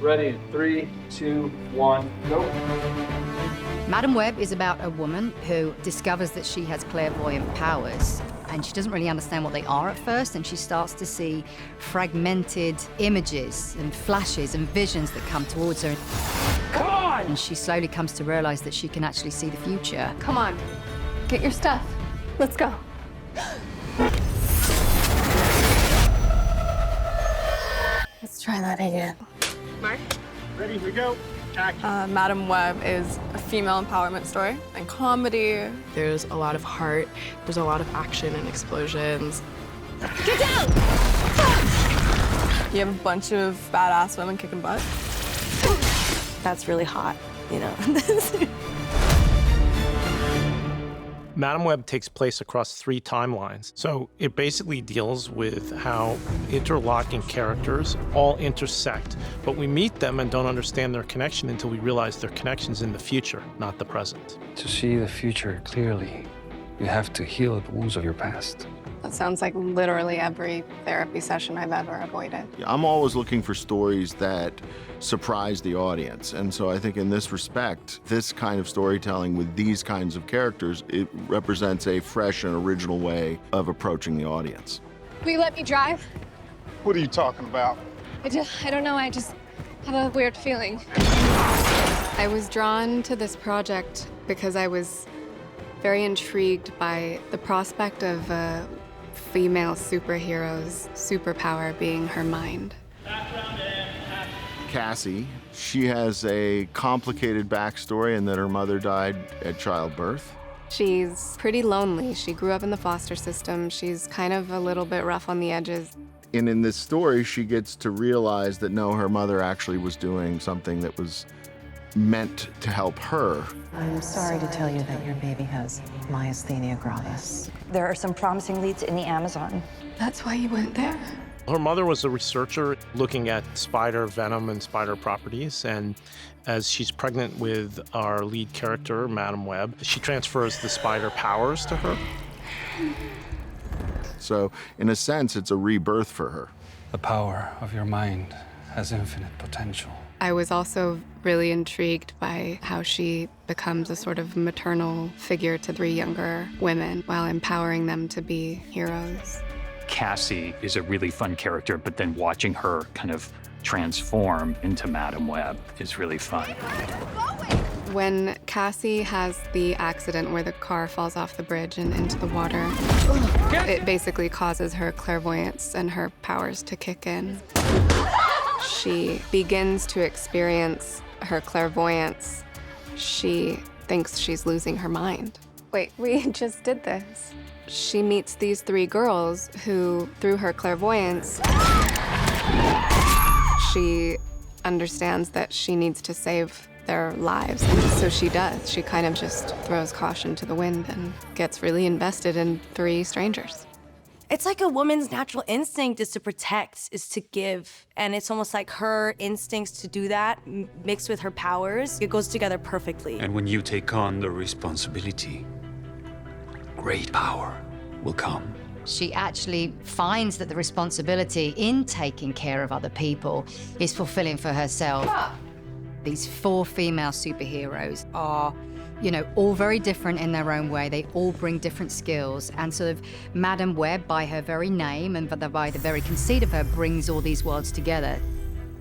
Ready in 3, 2, 1, go. Madam Web is about a woman who discovers that she has clairvoyant powers, and she doesn't really understand what they are at first, and she starts to see fragmented images and flashes and visions that come towards her. Come on! And she slowly comes to realize that she can actually see the future. Come on, get your stuff. Let's go. Let's try that again. Mark? Ready, we go. Action. Madam Web is a female empowerment story and comedy. There's a lot of heart. There's a lot of action and explosions. Get down! You have a bunch of badass women kicking butt. That's really hot, you know. Madam Web takes place across 3 timelines. So it basically deals with how interlocking characters all intersect, but we meet them and don't understand their connection until we realize their connection's in the future, not the present. To see the future clearly, you have to heal the wounds of your past. That sounds like literally every therapy session I've ever avoided. I'm always looking for stories that surprise the audience. And so I think in this respect, this kind of storytelling with these kinds of characters, it represents a fresh and original way of approaching the audience. Will you let me drive? What are you talking about? I don't know, I just have a weird feeling. I was drawn to this project because I was very intrigued by the prospect of a female superhero's superpower being her mind. Cassie, she has a complicated backstory in that her mother died at childbirth. She's pretty lonely. She grew up in the foster system. She's kind of a little bit rough on the edges. And in this story, she gets to realize that no, her mother actually was doing something that was meant to help her. I'm sorry to tell you that your baby has myasthenia gravis. There are some promising leads in the Amazon. That's why you went there? Her mother was a researcher looking at spider venom and spider properties, and as she's pregnant with our lead character, Madam Web, she transfers the spider powers to her. So in a sense, it's a rebirth for her. The power of your mind has infinite potential. I was also really intrigued by how she becomes a sort of maternal figure to 3 younger women while empowering them to be heroes. Cassie is a really fun character, but then watching her kind of transform into Madam Web is really fun. When Cassie has the accident where the car falls off the bridge and into the water, it basically causes her clairvoyance and her powers to kick in. She begins to experience her clairvoyance. She thinks she's losing her mind. Wait, we just did this. She meets these 3 girls who, through her clairvoyance, she understands that she needs to save their lives. So she does. She kind of just throws caution to the wind and gets really invested in 3 strangers. It's like a woman's natural instinct is to protect, is to give. And it's almost like her instincts to do that mixed with her powers. It goes together perfectly. And when you take on the responsibility, great power will come. She actually finds that the responsibility in taking care of other people is fulfilling for herself. These 4 female superheroes are, you know, all very different in their own way. They all bring different skills. And sort of Madam Web, by her very name and by the very conceit of her, brings all these worlds together.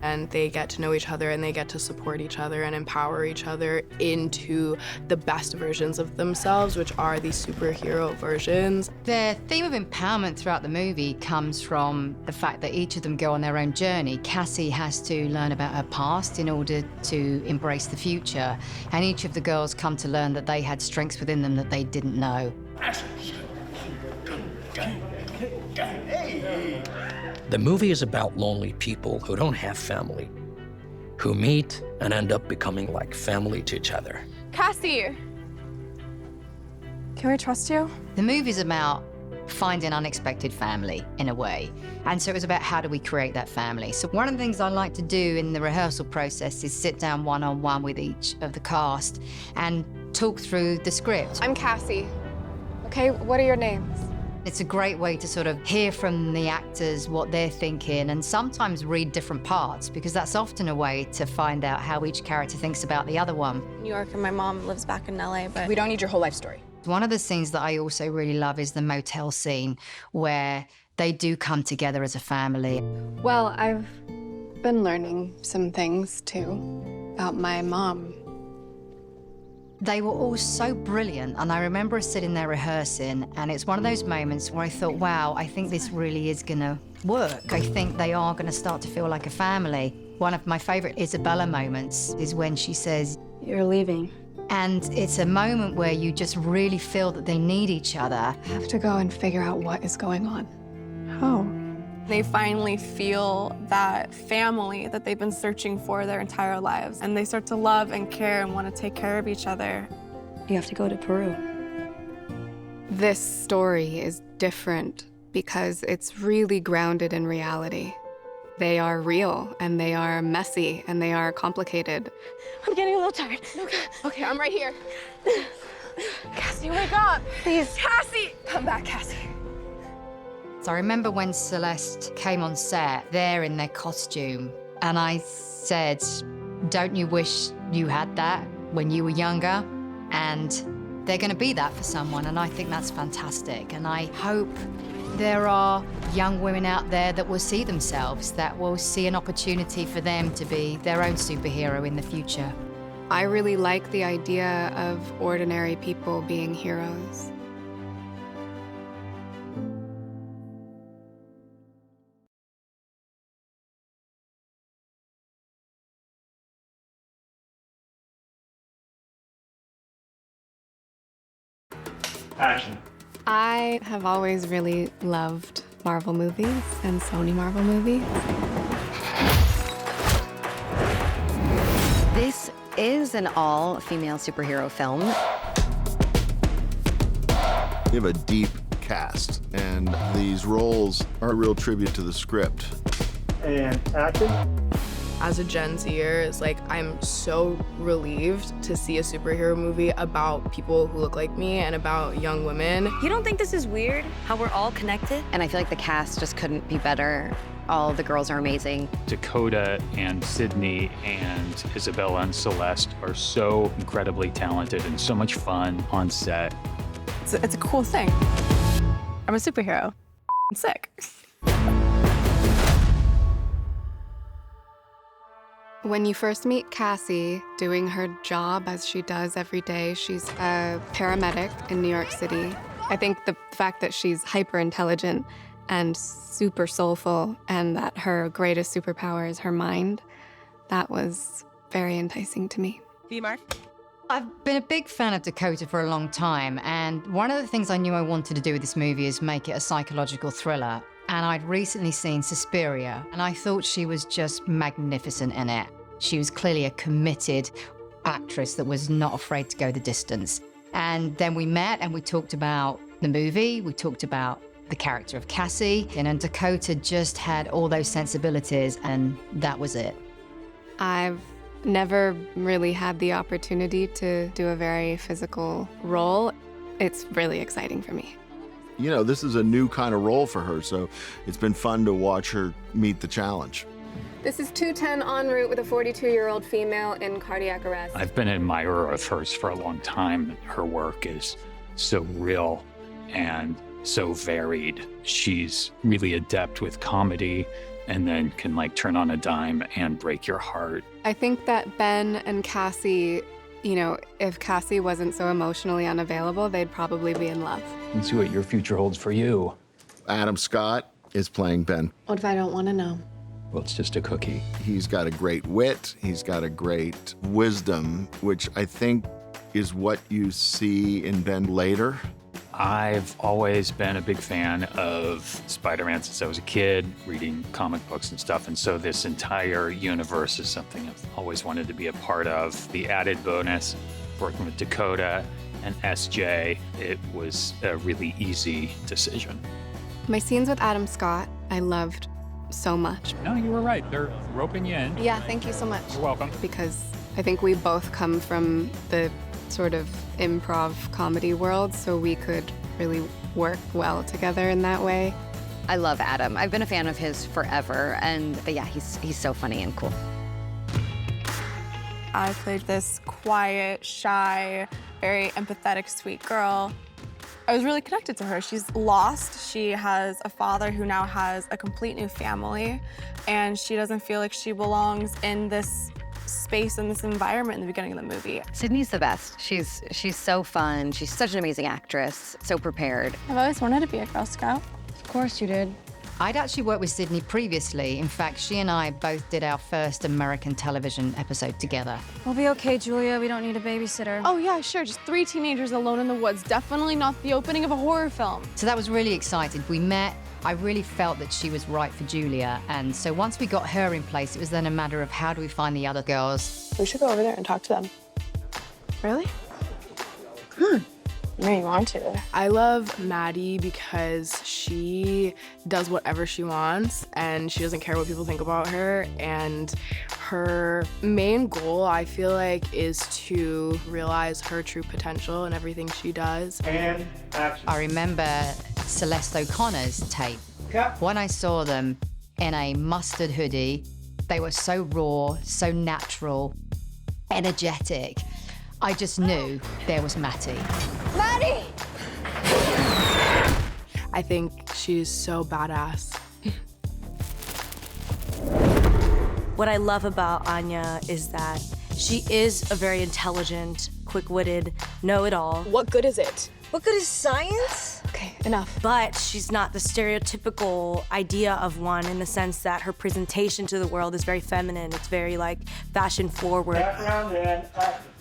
And they get to know each other and they get to support each other and empower each other into the best versions of themselves, which are these superhero versions. The theme of empowerment throughout the movie comes from the fact that each of them go on their own journey. Cassie has to learn about her past in order to embrace the future, and each of the girls come to learn that they had strengths within them that they didn't know. The movie is about lonely people who don't have family, who meet and end up becoming like family to each other. Cassie! Can we trust you? The movie's about finding unexpected family, in a way. And so it was about how do we create that family. So one of the things I like to do in the rehearsal process is sit down one-on-one with each of the cast and talk through the script. I'm Cassie. Okay, what are your names? It's a great way to sort of hear from the actors what they're thinking and sometimes read different parts, because that's often a way to find out how each character thinks about the other one. New York, and my mom lives back in LA, but We don't need your whole life story. One of the scenes that I also really love is the motel scene where they do come together as a family. Well, I've been learning some things too about my mom. They were all so brilliant, and I remember us sitting there rehearsing, and it's one of those moments where I thought, wow, I think this really is gonna work. I think they are gonna start to feel like a family. One of my favorite Isabella moments is when she says, You're leaving. and it's a moment where you just really feel that they need each other. I have to go and figure out what is going on. How? they finally feel that family that they've been searching for their entire lives. And they start to love and care and want to take care of each other. You have to go to Peru. This story is different because it's really grounded in reality. They are real, and they are messy, and they are complicated. I'm getting a little tired. Okay, I'm right here. Cassie, wake up. Please. Cassie! Come back, Cassie. So I remember when Celeste came on set, they're in their costume, and I said, don't you wish you had that when you were younger? And they're gonna be that for someone, and I think that's fantastic. And I hope there are young women out there that will see themselves, that will see an opportunity for them to be their own superhero in the future. I really like the idea of ordinary people being heroes. Action. I have always really loved Marvel movies and Sony Marvel movies. This is an all-female superhero film. We have a deep cast, and these roles are a real tribute to the script. And action. As a Gen Zer, it's like I'm so relieved to see a superhero movie about people who look like me and about young women. You don't think this is weird, how we're all connected? And I feel like the cast just couldn't be better. All the girls are amazing. Dakota and Sydney and Isabella and Celeste are so incredibly talented and so much fun on set. It's a cool thing. I'm a superhero. I'm sick. When you first meet Cassie doing her job as she does every day, she's a paramedic in New York City. I think the fact that she's hyper intelligent and super soulful, and that her greatest superpower is her mind, that was very enticing to me. V-Mark? I've been a big fan of Dakota for a long time, and one of the things I knew I wanted to do with this movie is make it a psychological thriller. And I'd recently seen Suspiria, and I thought she was just magnificent in it. She was clearly a committed actress that was not afraid to go the distance. And then we met and we talked about the movie, we talked about the character of Cassie, and Dakota just had all those sensibilities, and that was it. I've never really had the opportunity to do a very physical role. It's really exciting for me. You know, this is a new kind of role for her, so it's been fun to watch her meet the challenge. This is 210 en route with a 42-year-old female in cardiac arrest. I've been an admirer of hers for a long time. Her work is so real and so varied. She's really adept with comedy and then can like turn on a dime and break your heart. I think that Ben and Cassie, you know, if Cassie wasn't so emotionally unavailable, they'd probably be in love. Let's see what your future holds for you. Adam Scott is playing Ben. What if I don't want to know? Well, it's just a cookie. He's got a great wit, he's got a great wisdom, which I think is what you see in Ben later. I've always been a big fan of Spider-Man since I was a kid, reading comic books and stuff, and so this entire universe is something I've always wanted to be a part of. The added bonus, working with Dakota and SJ, it was a really easy decision. My scenes with Adam Scott, I loved so much. No, you were right. They're roping you in. Yeah, thank you so much. You're welcome. Because I think we both come from the sort of improv comedy world, so we could really work well together in that way. I love Adam. I've been a fan of his forever, but yeah, he's so funny and cool. I played this quiet, shy, very empathetic, sweet girl. I was really connected to her. She's lost. She has a father who now has a complete new family, and she doesn't feel like she belongs in this space and this environment in the beginning of the movie. Sydney's the best. She's so fun. She's such an amazing actress, so prepared. I've always wanted to be a Girl Scout. Of course you did. I'd actually worked with Sydney previously. In fact, she and I both did our first American television episode together. We'll be okay, Julia. We don't need a babysitter. Oh yeah, sure, just 3 teenagers alone in the woods. Definitely not the opening of a horror film. So that was really exciting. We met. I really felt that she was right for Julia. And so once we got her in place, it was then a matter of how do we find the other girls. We should go over there and talk to them. Really? No, you want to. I love Maddie because she does whatever she wants and she doesn't care what people think about her. And her main goal, I feel like, is to realize her true potential in everything she does. And action. I remember Celeste O'Connor's tape. When I saw them in a mustard hoodie, they were so raw, so natural, energetic. I just knew there was Mattie. Maddie! I think she's so badass. What I love about Anya is that she is a very intelligent, quick-witted, know-it-all. What good is it? What good is science? Okay, enough. But she's not the stereotypical idea of one in the sense that her presentation to the world is very feminine. It's very, like, fashion-forward. Background and action.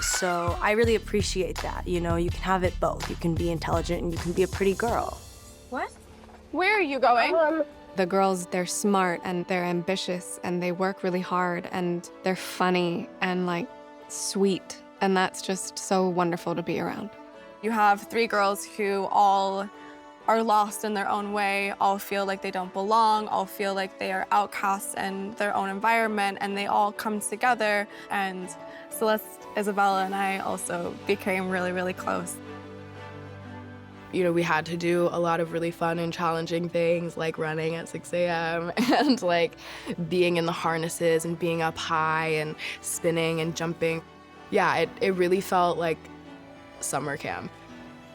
So I really appreciate that. You know, you can have it both. You can be intelligent and you can be a pretty girl. What? Where are you going? The girls, they're smart and they're ambitious and they work really hard and they're funny and like sweet. And that's just so wonderful to be around. You have 3 girls who all are lost in their own way, all feel like they don't belong, all feel like they are outcasts in their own environment, and they all come together. And Celeste, Isabella, and I also became really, really close. You know, we had to do a lot of really fun and challenging things like running at 6 a.m. and like being in the harnesses and being up high and spinning and jumping. Yeah, it really felt like summer camp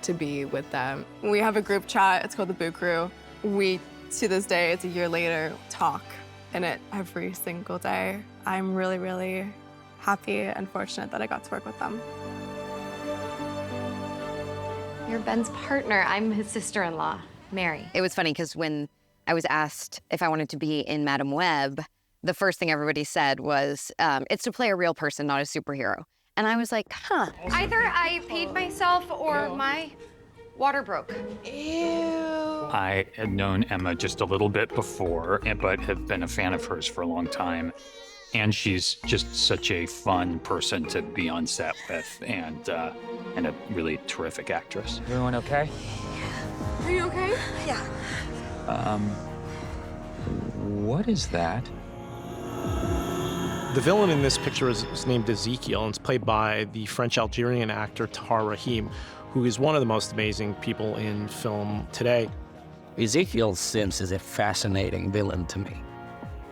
to be with them. We have a group chat, it's called the Boo Crew. We, to this day, it's a year later, talk in it every single day. I'm really, really happy and fortunate that I got to work with them. You're Ben's partner. I'm his sister-in-law, Mary. It was funny because when I was asked if I wanted to be in Madame Web, the first thing everybody said was, it's to play a real person, not a superhero. And I was like, huh. Either I paid myself or my water broke. I had known Emma just a little bit before, but have been a fan of hers for a long time. And she's just such a fun person to be on set with and a really terrific actress. Everyone okay? Are you okay? Yeah. What is that? The villain in this picture is named Ezekiel, and it's played by the French-Algerian actor Tahar Rahim, who is one of the most amazing people in film today. Ezekiel Sims is a fascinating villain to me.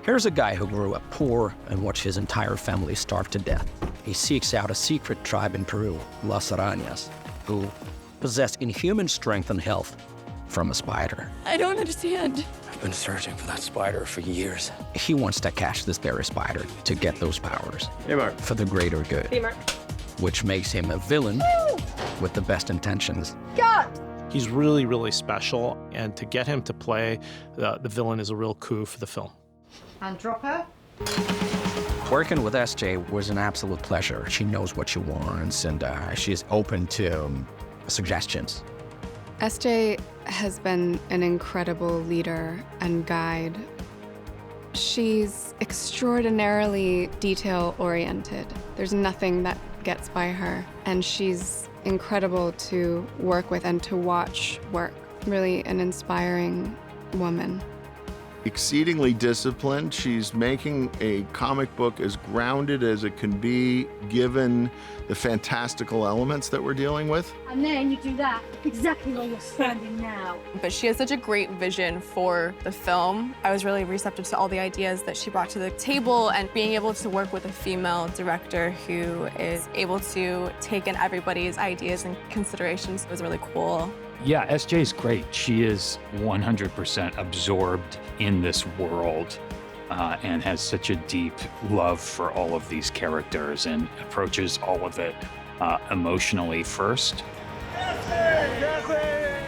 Here's a guy who grew up poor and watched his entire family starve to death. He seeks out a secret tribe in Peru, Las Arañas, who possess inhuman strength and health from a spider. I don't understand. I've been searching for that spider for years. He wants to catch this very spider to get those powers. Hey, Mark. For the greater good. Hey, Mark. Which makes him a villain with the best intentions. God! He's really, really special, and to get him to play the villain is a real coup for the film. And drop her. Working with SJ was an absolute pleasure. She knows what she wants, and she's open to suggestions. SJ has been an incredible leader and guide. She's extraordinarily detail-oriented. There's nothing that gets by her, and she's incredible to work with and to watch work. Really an inspiring woman. exceedingly disciplined. She's making a comic book as grounded as it can be, given the fantastical elements that we're dealing with. And then you do that exactly where you're standing now. But she has such a great vision for the film. I was really receptive to all the ideas that she brought to the table, and being able to work with a female director who is able to take in everybody's ideas and considerations was really cool. Yeah, SJ is great. She is 100% absorbed in this world and has such a deep love for all of these characters and approaches all of it emotionally first.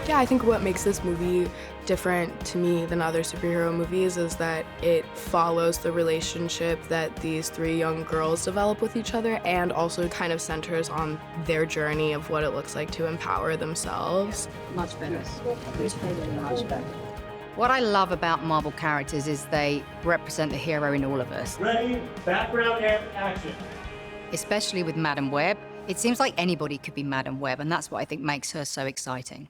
Yeah, I think what makes this movie different to me than other superhero movies is that it follows the relationship that these three young girls develop with each other, and also kind of centers on their journey of what it looks like to empower themselves. Much better. Much better. What I love about Marvel characters is they represent the hero in all of us. Ready, background and action. Especially with Madam Web. It seems like anybody could be Madam Web, and that's what I think makes her so exciting.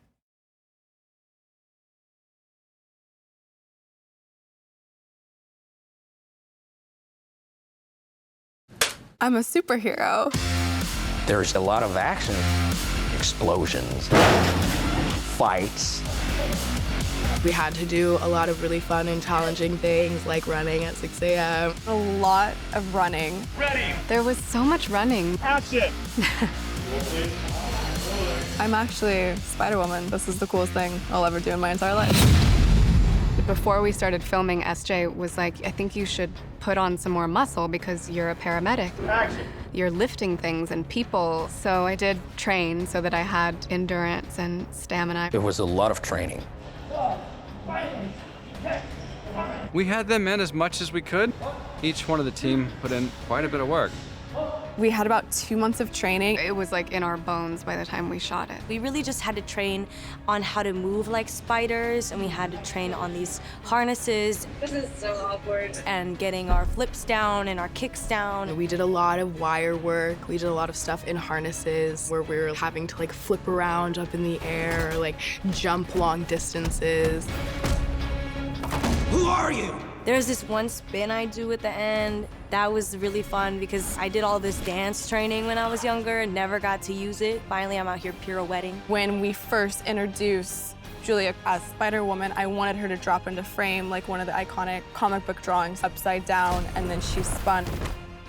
I'm a superhero. There's a lot of action, explosions, fights. We had to do a lot of really fun and challenging things like running at 6 a.m. A lot of running. Ready, There was so much running. action. I'm actually Spider-Woman. This is the coolest thing I'll ever do in my entire life. Before we started filming, SJ was like, I think you should put on some more muscle because you're a paramedic. Action. You're lifting things and people. So I did train so that I had endurance and stamina. It was a lot of training. We had them in as much as we could. Each one of the team put in quite a bit of work. We had about 2 months of training. It was like in our bones by the time we shot it. We really just had to train on how to move like spiders, and we had to train on these harnesses. This is so awkward. And getting our flips down and our kicks down. We did a lot of wire work. We did a lot of stuff in harnesses where we were having to like flip around up in the air, or, like jump long distances. Who are you? There's this one spin I do at the end. That was really fun because I did all this dance training when I was younger and never got to use it. Finally, I'm out here pirouetting. When we first introduced Julia as Spider-Woman, I wanted her to drop into frame like one of the iconic comic book drawings, upside down, and then she spun.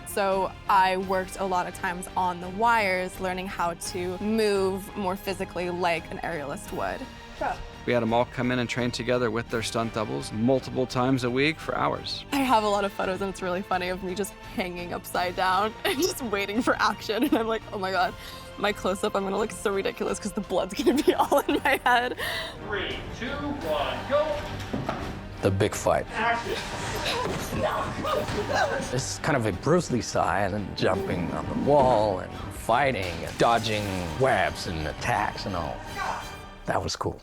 So I worked a lot of times on the wires, learning how to move more physically like an aerialist would. We had them all come in and train together with their stunt doubles multiple times a week for hours. I have a lot of photos, and it's really funny of me just hanging upside down and just waiting for action. And I'm like, oh my God, my close-up, I'm gonna look so ridiculous because the blood's gonna be all in my head. 3, 2, 1, go. The big fight. Action. It's kind of a Bruce Lee style, and jumping on the wall and fighting and dodging webs and attacks and all. That was cool.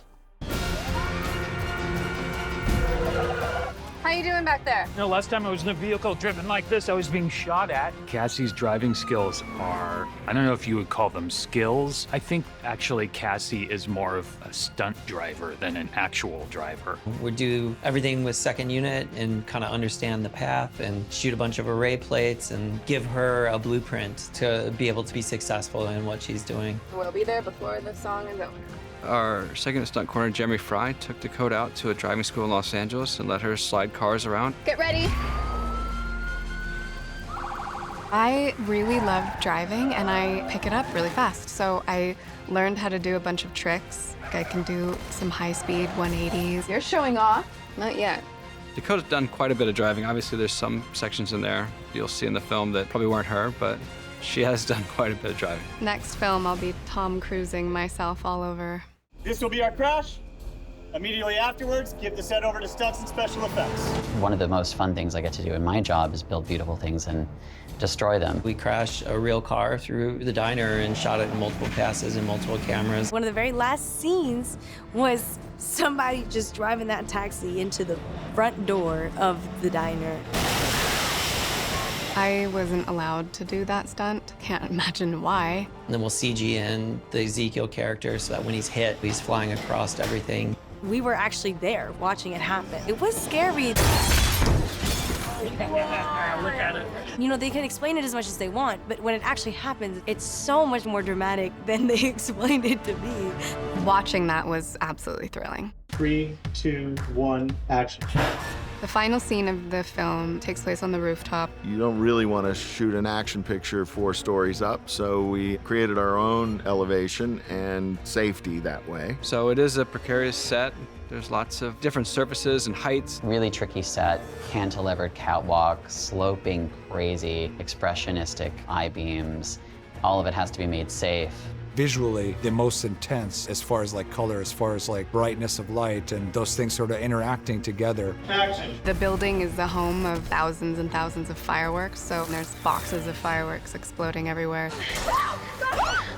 How you doing back there? No, last time I was in a vehicle driven like this, I was being shot at. Cassie's driving skills are, I don't know if you would call them skills. I think actually Cassie is more of a stunt driver than an actual driver. We do everything with second unit and kind of understand the path and shoot a bunch of array plates and give her a blueprint to be able to be successful in what she's doing. We'll be there before the song is over. Our second stunt coordinator, Jeremy Fry, took Dakota out to a driving school in Los Angeles and let her slide cars around. Get ready. I really love driving and I pick it up really fast. So I learned how to do a bunch of tricks. I can do some high-speed 180s. You're showing off. Not yet. Dakota's done quite a bit of driving. Obviously, there's some sections in there you'll see in the film that probably weren't her, but she has done quite a bit of driving. Next film, I'll be Tom Cruising myself all over. This will be our crash. Immediately afterwards, give the set over to stunts and special effects. One of the most fun things I get to do in my job is build beautiful things and destroy them. We crashed a real car through the diner and shot it in multiple passes and multiple cameras. One of the very last scenes was somebody just driving that taxi into the front door of the diner. I wasn't allowed to do that stunt. Can't imagine why. And then we'll CG in the Ezekiel character so that when he's hit, he's flying across everything. We were actually there watching it happen. It was scary. Look at it. You know, they can explain it as much as they want, but when it actually happens, it's so much more dramatic than they explained it to be. Watching that was absolutely thrilling. 3, 2, 1, action. The final scene of the film takes place on the rooftop. You don't really want to shoot an action picture 4 stories up, so we created our own elevation and safety that way. So it is a precarious set. There's lots of different surfaces and heights. Really tricky set, cantilevered catwalk, sloping, crazy, expressionistic I-beams. All of it has to be made safe. Visually, the most intense as far as like color, as far as like brightness of light and those things sort of interacting together. Action. The building is the home of thousands and thousands of fireworks, so there's boxes of fireworks exploding everywhere.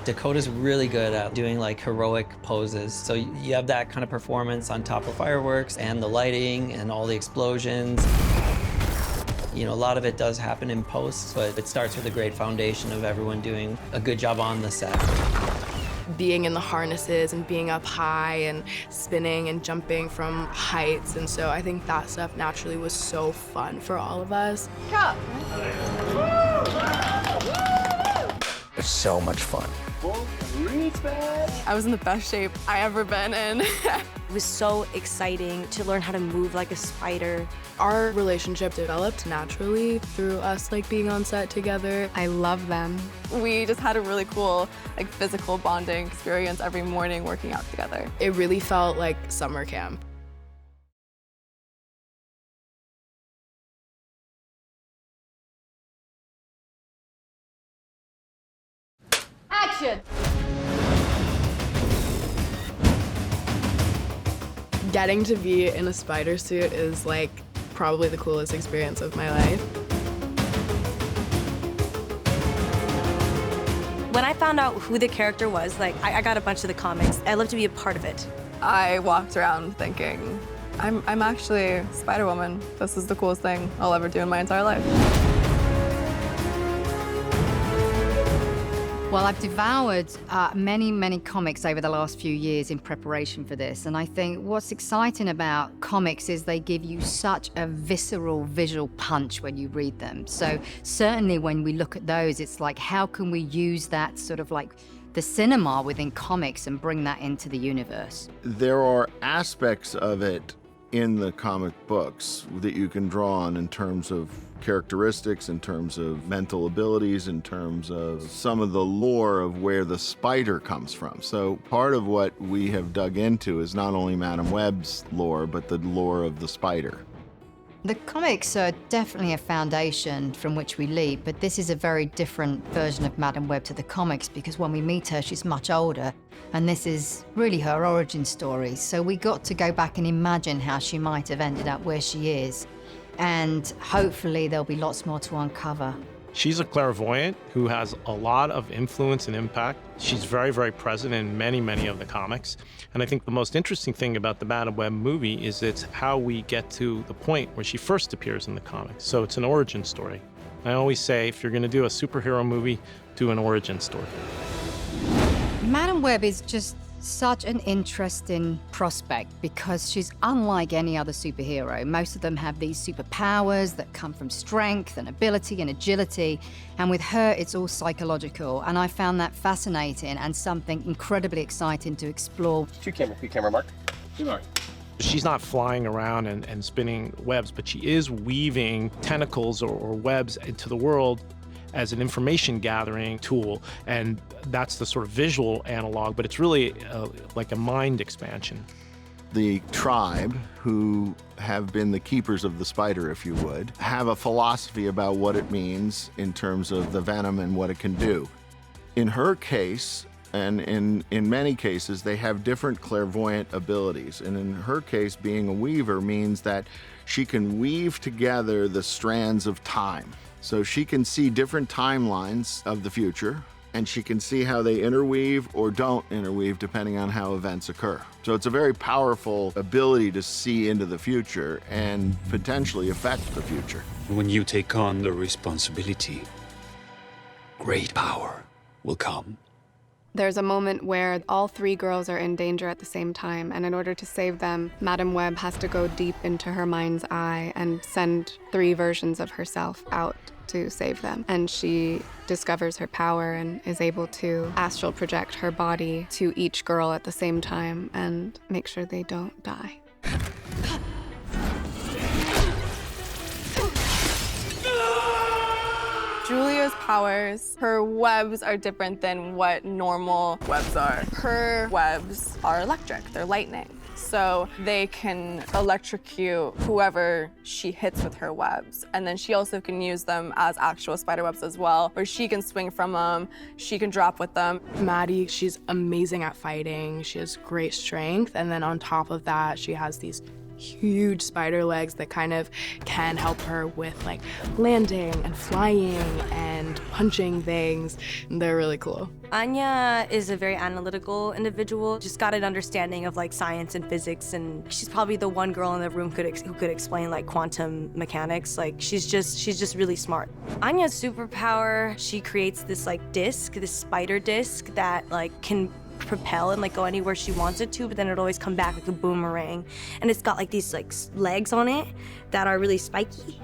Dakota's really good at doing like heroic poses. So you have that kind of performance on top of fireworks and the lighting and all the explosions. You know, a lot of it does happen in post, but it starts with a great foundation of everyone doing a good job on the set. Being in the harnesses and being up high and spinning and jumping from heights. And so I think that stuff naturally was so fun for all of us. It's so much fun. I was in the best shape I ever been in. It was so exciting to learn how to move like a spider. Our relationship developed naturally through us like being on set together. I love them. We just had a really cool like physical bonding experience every morning working out together. It really felt like summer camp. Action! Getting to be in a spider suit is like probably the coolest experience of my life. When I found out who the character was, like I got a bunch of the comics. I'd love to be a part of it. I walked around thinking, I'm actually Spider-Woman. This is the coolest thing I'll ever do in my entire life. Well, I've devoured many, many comics over the last few years in preparation for this. And I think what's exciting about comics is they give you such a visceral visual punch when you read them. So certainly when we look at those, it's like, how can we use that sort of like the cinema within comics and bring that into the universe? There are aspects of it in the comic books that you can draw on in terms of characteristics, in terms of mental abilities, in terms of some of the lore of where the spider comes from. So part of what we have dug into is not only Madame Web's lore, but the lore of the spider. The comics are definitely a foundation from which we leap, but this is a very different version of Madame Web to the comics because when we meet her, she's much older, and this is really her origin story. So we got to go back and imagine how she might have ended up where she is, and hopefully there'll be lots more to uncover. She's a clairvoyant who has a lot of influence and impact. She's very, very present in many, many of the comics. And I think the most interesting thing about the Madame Web movie is it's how we get to the point where she first appears in the comics. So it's an origin story. I always say, if you're gonna do a superhero movie, do an origin story. Madame Web is just such an interesting prospect because she's unlike any other superhero. Most of them have these superpowers that come from strength and ability and agility, and with her it's all psychological, and I found that fascinating and something incredibly exciting to explore. Two camera mark. She's not flying around and spinning webs, but she is weaving tentacles or webs into the world as an information gathering tool, and that's the sort of visual analog, but it's really like a mind expansion. The tribe, who have been the keepers of the spider, if you would, have a philosophy about what it means in terms of the venom and what it can do. In her case, and in many cases, they have different clairvoyant abilities. And in her case, being a weaver means that she can weave together the strands of time. So she can see different timelines of the future, and she can see how they interweave or don't interweave depending on how events occur. So it's a very powerful ability to see into the future and potentially affect the future. When you take on the responsibility, great power will come. There's a moment where all 3 girls are in danger at the same time, and in order to save them, Madame Web has to go deep into her mind's eye and send 3 versions of herself out to save them. And she discovers her power and is able to astral project her body to each girl at the same time and make sure they don't die. Julia's powers, her webs are different than what normal webs are. Her webs are electric, they're lightning. So they can electrocute whoever she hits with her webs. And then she also can use them as actual spider webs as well, where she can swing from them, she can drop with them. Maddie, she's amazing at fighting. She has great strength. And then on top of that, she has these huge spider legs that kind of can help her with like landing and flying and punching things. They're really cool. Anya is a very analytical individual, just got an understanding of like science and physics, and she's probably the one girl in the room who could explain like quantum mechanics. Like she's just really smart. Anya's superpower, she creates this like disc, this spider disc that like can propel and like go anywhere she wants it to, but then it'll always come back like a boomerang. And it's got like these like legs on it that are really spiky.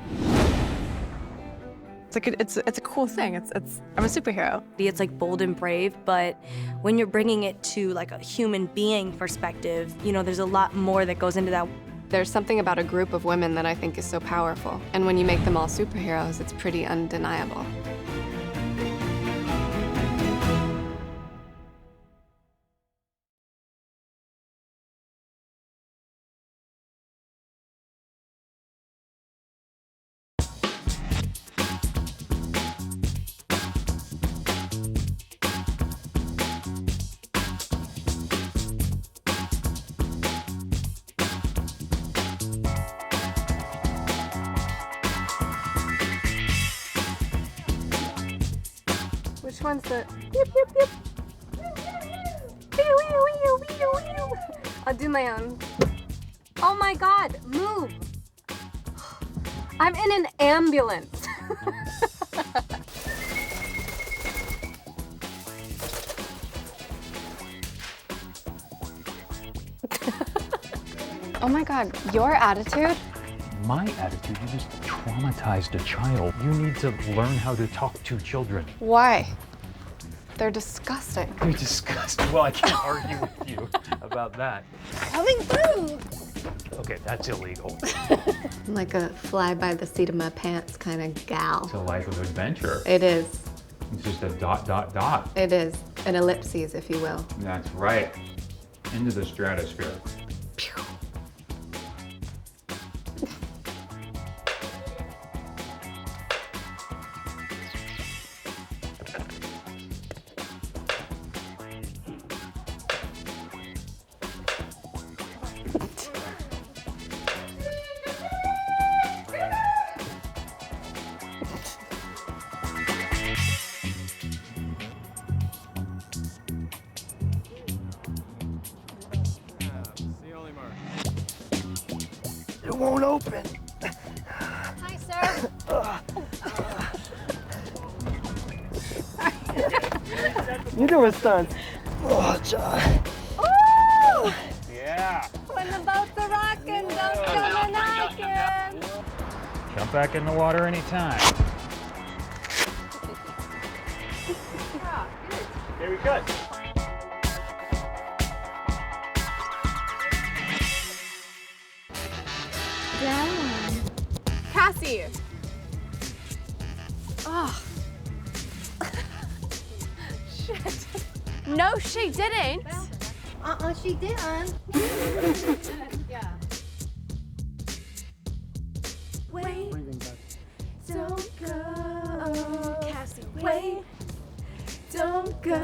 It's a cool thing. I'm a superhero. It's like bold and brave, but when you're bringing it to like a human being perspective, you know, there's a lot more that goes into that. There's something about a group of women that I think is so powerful. And when you make them all superheroes, it's pretty undeniable. Which one's the yip, yip, yip? I'll do my own. Oh my God, move. I'm in an ambulance. Oh my God, your attitude? My attitude, you just traumatized a child. You need to learn how to talk to children. Why? They're disgusting. You're disgusting. Well, I can't argue with you about that. Coming through! Okay, that's illegal. I'm like a fly by the seat of my pants kind of gal. It's a life of adventure. It is. It's just a dot, dot, dot. It is. An ellipses, if you will. That's right. Into the stratosphere. It won't open. Hi, sir. You doing stunts? Oh, John. Ooh! Yeah. When the boats are rocking, don't come a knocking. Jump back in the water anytime. Very good. Down. Cassie. Oh. Shit. No, she didn't. She didn't. Yeah. Wait. Don't go. Cassie, wait. Don't go.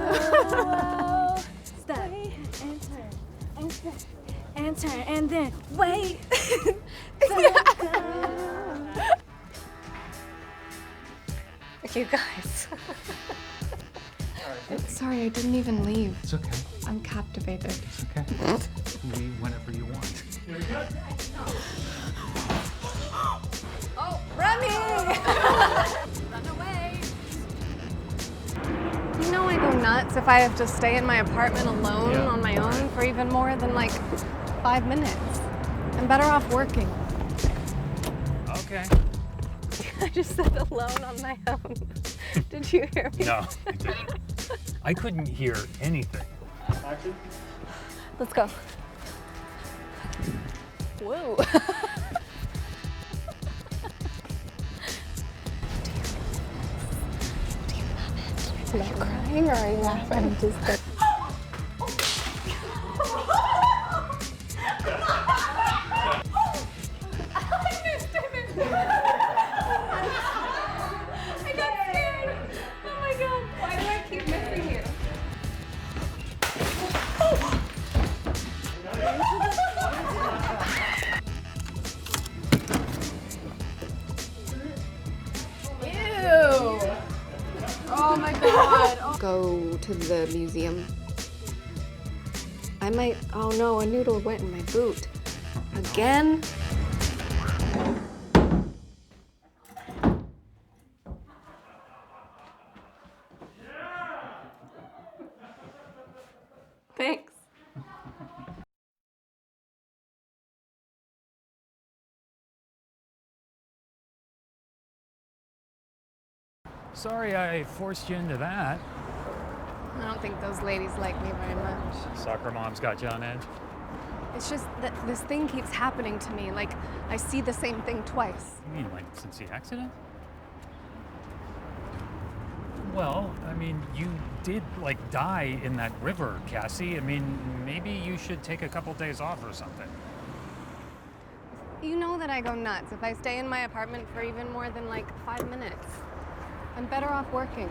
Stop. And turn. And turn. And turn. And then wait. Don't go. You guys. Sorry, I didn't even leave. It's okay. I'm captivated. It's okay. Leave whenever you want. Oh, Remy! Run away. You know I go nuts. nuts if I have to stay in my apartment alone on my own for even more than like 5 minutes. I'm better off working. Okay. I just said alone on my own. Did you hear me? No, I didn't. I couldn't hear anything. Action. Let's go. Whoa. Are you crying or are you laughing? Just I got scared. Oh my god. Why do I keep missing you? Ew. Oh my god. Go to the museum. I might, oh no, a noodle went in my boot. Again? Thanks. Sorry I forced you into that. I don't think those ladies like me very much. Soccer mom's got you on edge. It's just that this thing keeps happening to me. Like, I see the same thing twice. You mean like since the accident? Well, I mean, you did like die in that river, Cassie. I mean, maybe you should take a couple days off or something. You know that I go nuts if I stay in my apartment for even more than like 5 minutes. I'm better off working.